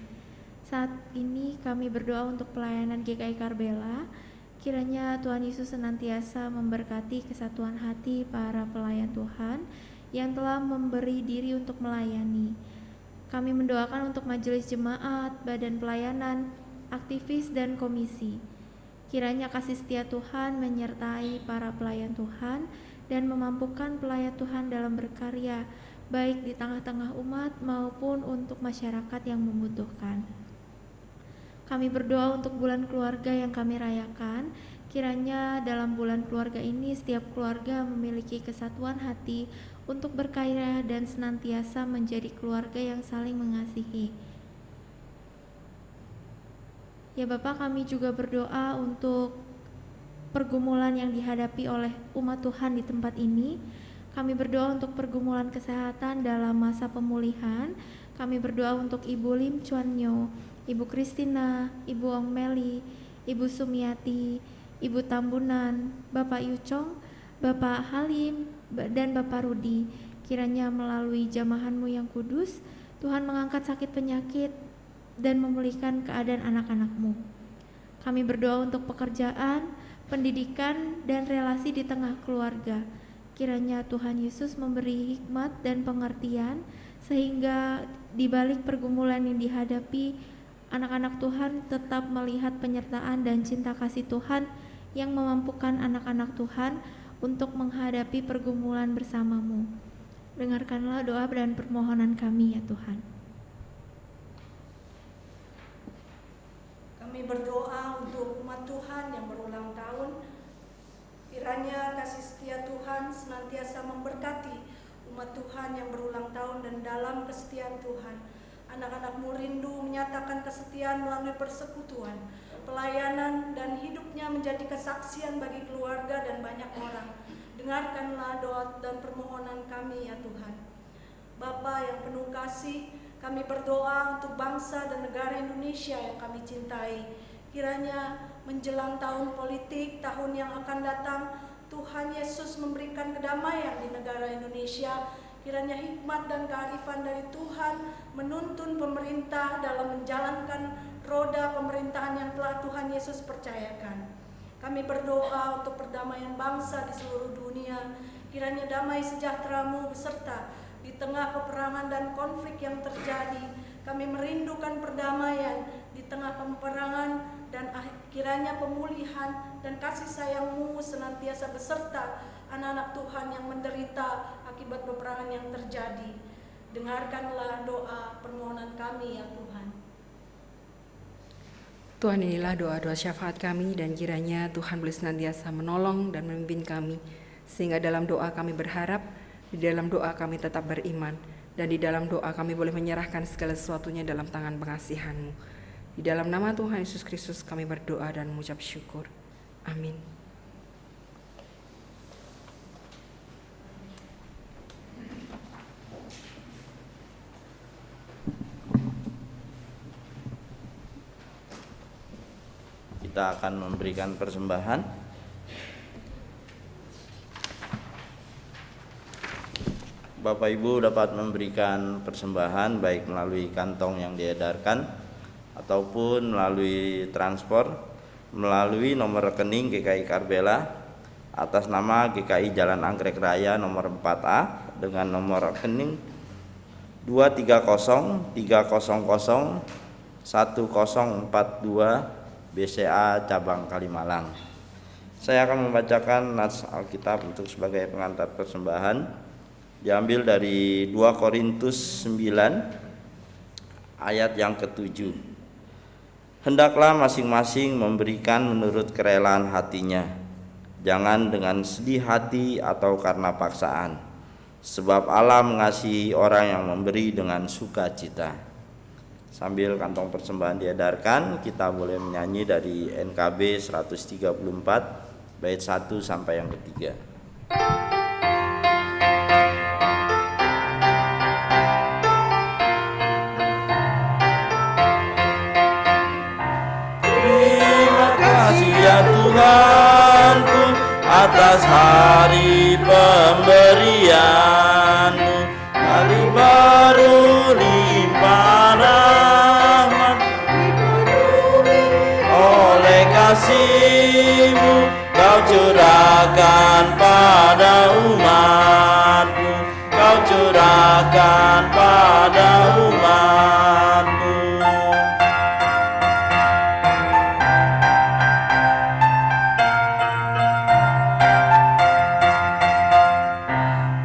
Saat ini kami berdoa untuk pelayanan GKI Karbela. Kiranya Tuhan Yesus senantiasa memberkati kesatuan hati para pelayan Tuhan yang telah memberi diri untuk melayani. Kami mendoakan untuk majelis jemaat, badan pelayanan, aktivis, dan komisi. Kiranya kasih setia Tuhan menyertai para pelayan Tuhan dan memampukan pelayan Tuhan dalam berkarya, baik di tengah-tengah umat maupun untuk masyarakat yang membutuhkan. Kami berdoa untuk bulan keluarga yang kami rayakan. Kiranya dalam bulan keluarga ini setiap keluarga memiliki kesatuan hati untuk berkarya dan senantiasa menjadi keluarga yang saling mengasihi. Ya Bapak, kami juga berdoa untuk pergumulan yang dihadapi oleh umat Tuhan di tempat ini. Kami berdoa untuk pergumulan kesehatan dalam masa pemulihan. Kami berdoa untuk Ibu Lim Chuan Nyo, Ibu Kristina, Ibu Ong Meli, Ibu Sumiati, Ibu Tambunan, Bapak Yucong, Bapak Halim, dan Bapak Rudi. Kiranya melalui jamahan-Mu yang kudus, Tuhan mengangkat sakit penyakit dan memulihkan keadaan anak-anak-Mu. Kami berdoa untuk pekerjaan, pendidikan, dan relasi di tengah keluarga. Kiranya Tuhan Yesus memberi hikmat dan pengertian, sehingga di balik pergumulan yang dihadapi, anak-anak Tuhan tetap melihat penyertaan dan cinta kasih Tuhan yang memampukan anak-anak Tuhan untuk menghadapi pergumulan bersama-Mu. Dengarkanlah doa dan permohonan kami ya Tuhan. Kami berdoa untuk umat Tuhan yang berulang tahun. Kiranya kasih setia Tuhan senantiasa memberkati umat Tuhan yang berulang tahun dan dalam kesetiaan Tuhan. Anak-anak-Mu rindu menyatakan kesetiaan melalui persekutuan, pelayanan, dan hidupnya menjadi kesaksian bagi keluarga dan banyak orang. Dengarkanlah doa dan permohonan kami ya Tuhan. Bapa yang penuh kasih, kami berdoa untuk bangsa dan negara Indonesia yang kami cintai. Kiranya menjelang tahun politik, tahun yang akan datang, Tuhan Yesus memberikan kedamaian di negara Indonesia. Kiranya hikmat dan kearifan dari Tuhan menuntun pemerintah dalam menjalankan roda pemerintahan yang telah Tuhan Yesus percayakan. Kami berdoa untuk perdamaian bangsa di seluruh dunia. Kiranya damai sejahtera-Mu beserta di tengah peperangan dan konflik yang terjadi. Kami merindukan perdamaian di tengah peperangan, dan kiranya pemulihan dan kasih sayang-Mu senantiasa beserta anak-anak Tuhan yang menderita akibat peperangan yang terjadi. Dengarkanlah doa permohonan kami ya Tuhan. Tuhan, inilah doa-doa syafaat kami, dan kiranya Tuhan boleh senantiasa menolong dan memimpin kami, sehingga dalam doa kami berharap Di dalam doa kami tetap beriman, dan di dalam doa kami boleh menyerahkan segala sesuatunya dalam tangan pengasihan-Mu. Di dalam nama Tuhan Yesus Kristus kami berdoa dan mengucap syukur. Amin. Kita akan memberikan persembahan. Bapak Ibu dapat memberikan persembahan baik melalui kantong yang diedarkan ataupun melalui transport melalui nomor rekening GKI Karbela atas nama GKI Jalan Anggrek Raya nomor 4A dengan nomor rekening 23003001042 BCA Cabang Kalimalang. Saya akan membacakan nats Alkitab untuk sebagai pengantar persembahan, diambil dari 2 Korintus 9 ayat yang ke-7. Hendaklah masing-masing memberikan menurut kerelaan hatinya, jangan dengan sedih hati atau karena paksaan, sebab Allah mengasihi orang yang memberi dengan sukacita. Sambil kantong persembahan diedarkan, kita boleh menyanyi dari NKB 134 bait 1 sampai yang ketiga. Terima kasih ya Tuhanku atas hari pemberian-Mu, hari baru limpah rahmat oleh kasih-Mu Kau curahkan pada umat-Mu, Kau curahkan pada umat-Mu.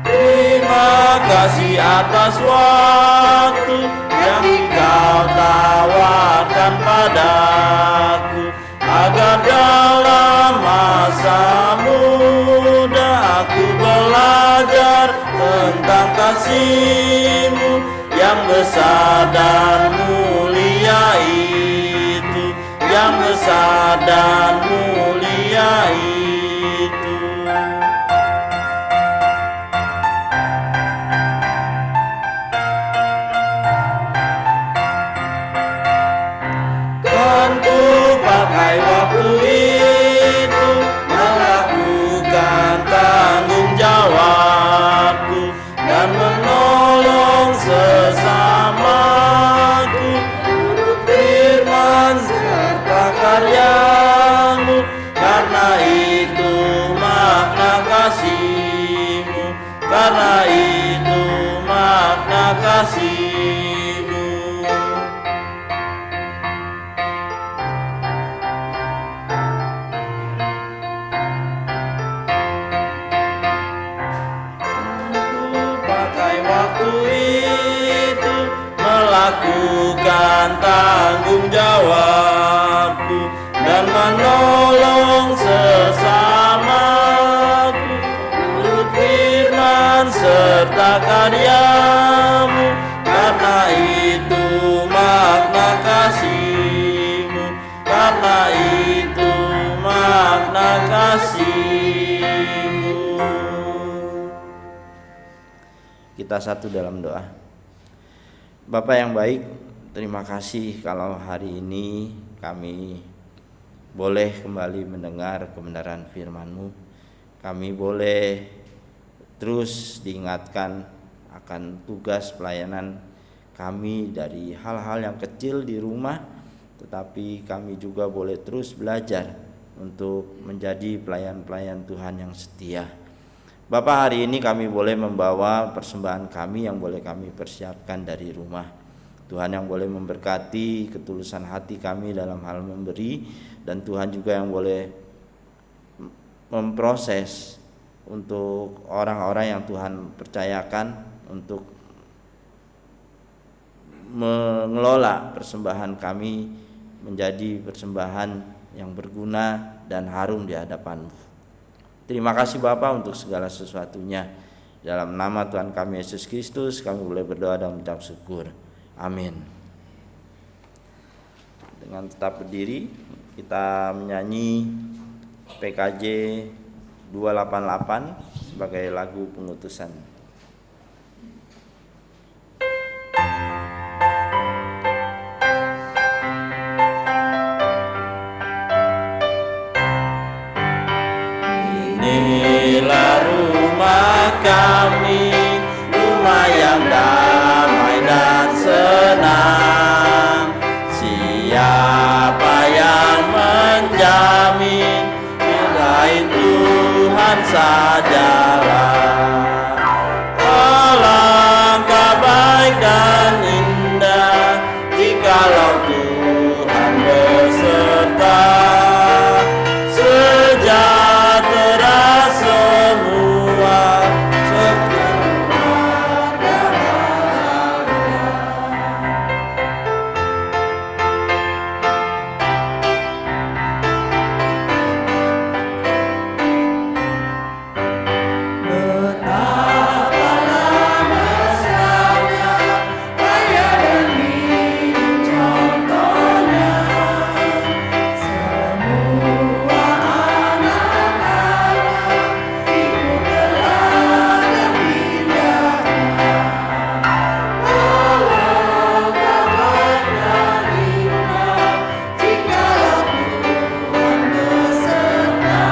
Terima kasih atas waktu yang Kau tawarkan padaku, agar dalam masa muda aku belajar tentang kasih-Mu yang besar dan mulia itu, yang besar dan mulia itu. Kan ku pakai waktu itu melakukan tanggung jawabku dan menolong sesamaku, menurut firman serta karya-Mu, karena itu makna kasih-Mu, karena itu makna kasih-Mu. Pakai waktu itu melakukan tanggung jawabku dan menolong sesamaku, menurut firman serta karya-Mu, karena itu makna kasih-Mu, karena itu makna kasih-Mu. Kita satu dalam doa. Bapa yang baik, terima kasih kalau hari ini kami boleh kembali mendengar kebenaran firman-Mu. Kami boleh terus diingatkan akan tugas pelayanan kami dari hal-hal yang kecil di rumah, tetapi kami juga boleh terus belajar untuk menjadi pelayan-pelayan Tuhan yang setia. Bapak, hari ini kami boleh membawa persembahan kami yang boleh kami persiapkan dari rumah. Tuhan yang boleh memberkati ketulusan hati kami dalam hal memberi, dan Tuhan juga yang boleh memproses untuk orang-orang yang Tuhan percayakan untuk mengelola persembahan kami menjadi persembahan yang berguna dan harum di hadapan-Mu. Terima kasih Bapak untuk segala sesuatunya. Dalam nama Tuhan kami Yesus Kristus kami boleh berdoa dan mengucap syukur. Amin. Dengan tetap berdiri kita menyanyi PKJ 288 sebagai lagu pengutusan. Inilah rumah kami, rumah yang damai dan senang. Siapa yang menjamin? Selain Tuhan sajalah. Alangkah baik dan indah jikalau Tuhan beserta. Sejahtera semua sekeluarga bahagia. Betapa mesranya ayah dan ibu contohnya. Semua anak-anak ikut teladan indahnya. Alangkah baik dan indah jikalau Tuhan beserta.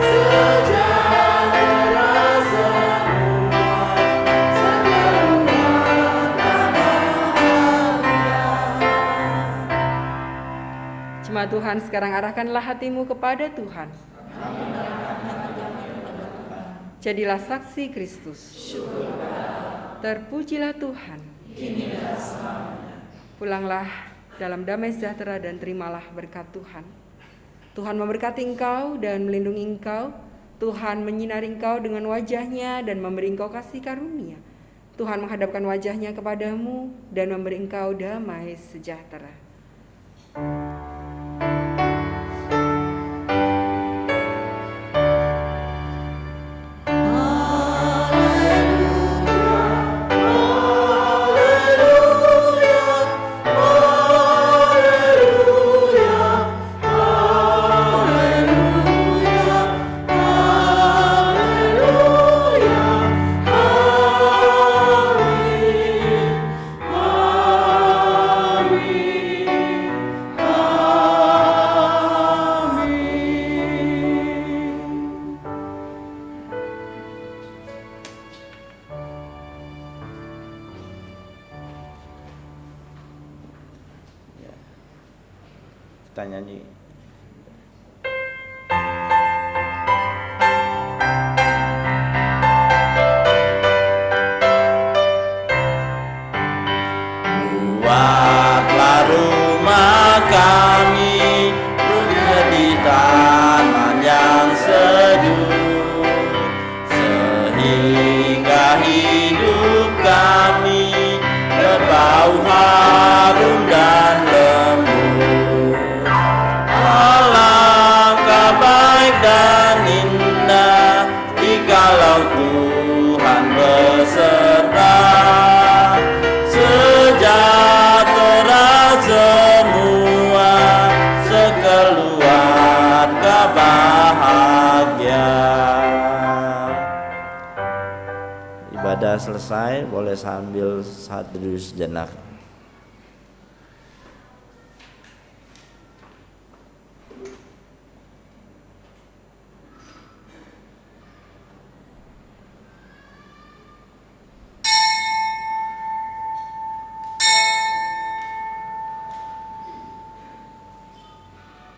Sejahtera semua sekeluarga bahagia. Jemaat Tuhan, sekarang arahkanlah hatimu kepada Tuhan. Jadilah saksi Kristus. Terpujilah Tuhan. Pulanglah dalam damai sejahtera dan terimalah berkat Tuhan. Tuhan memberkati engkau dan melindungi engkau. Tuhan menyinari engkau dengan wajahnya dan memberi engkau kasih karunia. Tuhan menghadapkan wajahnya kepadamu dan memberi engkau damai sejahtera. Kita nyanyi. Buatlah rumah kami menjadi taman yang sejuk, sehingga hidup kami berbau harum dan lembut. Alangkah baik dan indah jikalau Tuhan beserta. Sejahtera semua sekeluarga bahagia. Ibadah selesai, boleh sambil saat duduk sejenak.